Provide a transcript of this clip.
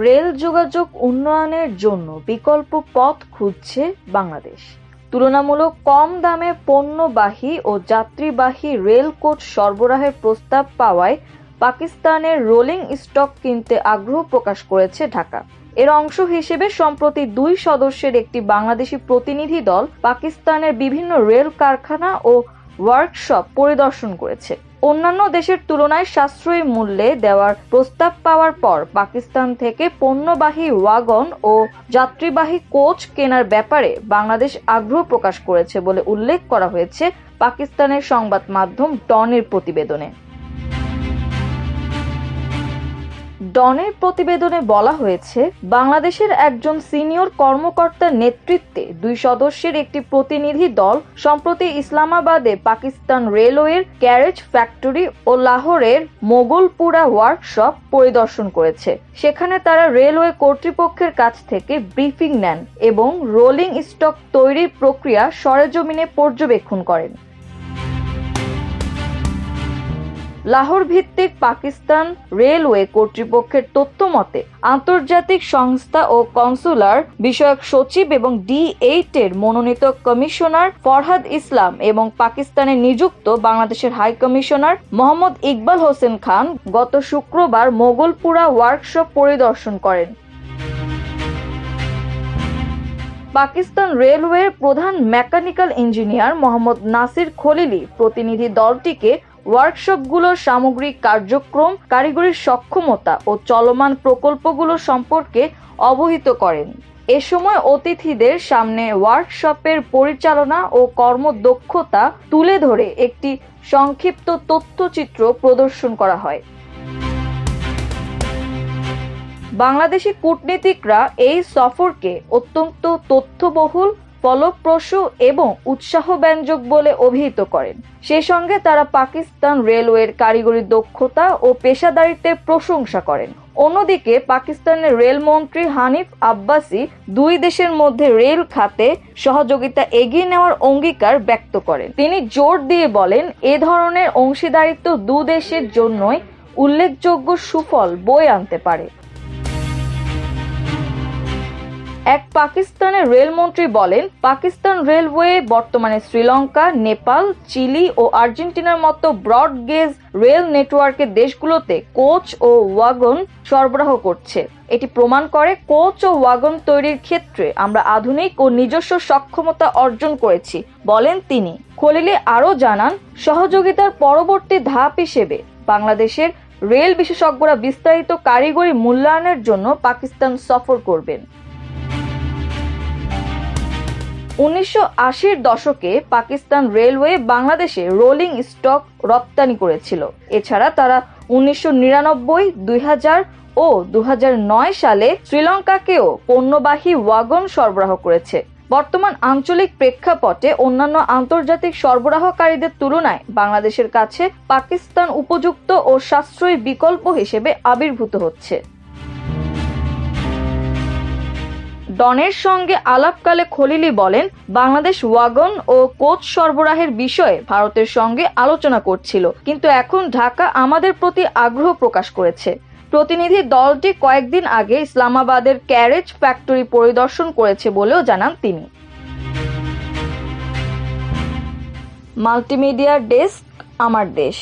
Rail যোগাযোগ উন্নয়নের জন্য বিকল্প পথ খুঁজছে বাংলাদেশ। তুলনামূলক কম দামে পণ্যবাহী ও যাত্রীবাহী রেল কোচ সরবরাহের প্রস্তাব পাওয়ায় পাকিস্তানের রোলিং স্টক কিনতে আগ্রহ প্রকাশ করেছে ঢাকা। এর অংশ হিসেবে সম্প্রতি 2 সদস্যের একটি বাংলাদেশি প্রতিনিধি দল পাকিস্তানের বিভিন্ন রেল কারখানা ও ওয়ার্কশপ পরিদর্শন করেছে। অন্যান্য দেশের তুলনায় সাশ্রয়ী মূল্যে দেওয়ার প্রস্তাব পাওয়ার পর পাকিস্তান থেকে পণ্যবাহী ওয়াগন ও যাত্রীবাহী কোচ কেনার ব্যাপারে বাংলাদেশ আগ্রহ প্রকাশ করেছে বলে উল্লেখ করা হয়েছে পাকিস্তানের সংবাদ মাধ্যম ডনের প্রতিবেদনে। ডনের প্রতিবেদনে বলা হয়েছে, বাংলাদেশের একজন সিনিয়র কর্মকর্তার নেতৃত্বে 2 সদস্যের একটি প্রতিনিধি দল সম্প্রতি ইসলামাবাদে পাকিস্তান রেলওয়ের ক্যারেজ ফ্যাক্টরি ও লাহোরের মোগলপুরা ওয়ার্কশপ পরিদর্শন করেছে। সেখানে তারা রেলওয়ে কর্তৃপক্ষের কাছ থেকে ব্রিফিং নেন এবং রোলিং স্টক তৈরির প্রক্রিয়া সরেজমিনে পর্যবেক্ষণ করেন। লাহোর ভিত্তিক পাকিস্তান রেলওয়ে কর্তৃপক্ষের তথ্য মতে, আন্তর্জাতিক সংস্থা ও কনসুলার বিষয়ক সচিব এবং D8 এর মনোনীত কমিশনার ফরহাদ ইসলাম এবং পাকিস্তানে নিযুক্ত বাংলাদেশের হাই কমিশনার মোহাম্মদ ইকবাল হোসেন খান গত শুক্রবার মোগলপুরা ওয়ার্কশপ পরিদর্শন করেন। পাকিস্তান রেলওয়ের প্রধান মেকানিক্যাল ইঞ্জিনিয়ার মোহাম্মদ নাসির খলিলি প্রতিনিধি দলটিকে ওয়ার্কশপগুলোর সামগ্রিক কার্যক্রম, কারিগরি সক্ষমতা ও চলমান প্রকল্পগুলো সম্পর্কে অবহিত করেন। এ সময় অতিথিদের সামনে ওয়ার্কশপের পরিচালনা ও কর্মদক্ষতা তুলে ধরে একটি সংক্ষিপ্ত তথ্যচিত্র প্রদর্শন করা হয়। বাংলাদেশি কূটনীতিকরা এই সফরকে অত্যন্ত তথ্যবহুল, ফলপ্রসূ এবং উৎসাহব্যঞ্জক বলে অভিহিত করেন। সেই সঙ্গে তারা পাকিস্তান রেলওয়ের কারিগরি দক্ষতা ও পেশাদারিত্বের প্রশংসা করেন। অন্যদিকে পাকিস্তানের রেলমন্ত্রী হানিফ আব্বাসি 2 দেশের মধ্যে রেল খাতে সহযোগিতা এগিয়ে নেওয়ার অঙ্গীকার ব্যক্ত করেন। তিনি জোর দিয়ে বলেন, এ ধরনের অংশীদারিত্ব 2 দেশের জন্যই উল্লেখযোগ্য সুফল বয়ে আনতে পারে। এক পাকিস্তানের রেলমন্ত্রী বলেন, পাকিস্তান রেলওয়ে বর্তমানে শ্রীলঙ্কা, নেপাল, চিলি ও আর্জেন্টিনার মতো ব্রড গেজ রেল নেটওয়ার্কের দেশগুলোতে কোচ ও ওয়াগন সরবরাহ করছে। এটি প্রমাণ করে কোচ ও ওয়াগন তৈরির ক্ষেত্রে আমরা আধুনিক ও নিজস্ব সক্ষমতা অর্জন করেছি, বলেন তিনি। খলিলি আরও জানান, সহযোগিতার পরবর্তী ধাপ হিসেবে বাংলাদেশের রেল বিশেষজ্ঞরা বিস্তারিত কারিগরি মূল্যায়নের জন্য পাকিস্তান সফর করবেন। 1980-র দশকে পাকিস্তান রেলওয়ে বাংলাদেশে রোলিং স্টক রপ্তানি করেছিল। এছাড়া তারা 1999, 2000 ও 2009 সালে শ্রীলঙ্কাকেও পণ্যবাহী ওয়াগন সরবরাহ করেছে। বর্তমান আঞ্চলিক প্রেক্ষাপটে অন্যান্য আন্তর্জাতিক সরবরাহকারীদের তুলনায় বাংলাদেশের কাছে পাকিস্তান উপযুক্ত ও সাশ্রয়ী বিকল্প হিসেবে আবির্ভূত হচ্ছে। ডনের সঙ্গে আলাপকালে খলিলি বলেন, বাংলাদেশ ওয়াগন ও কোচ সরবরাহের বিষয়ে ভারতের সঙ্গে আলোচনা করছিল, কিন্তু এখন ঢাকা আমাদের প্রতি আগ্রহ প্রকাশ করেছে। প্রতিনিধি দলটি কয়েকদিন আগে ইসলামাবাদের ক্যারেজ ফ্যাক্টরি পরিদর্শন করেছে বলেও জানান তিনি। মাল্টিমিডিয়া ডেস্ক, আমার দেশ।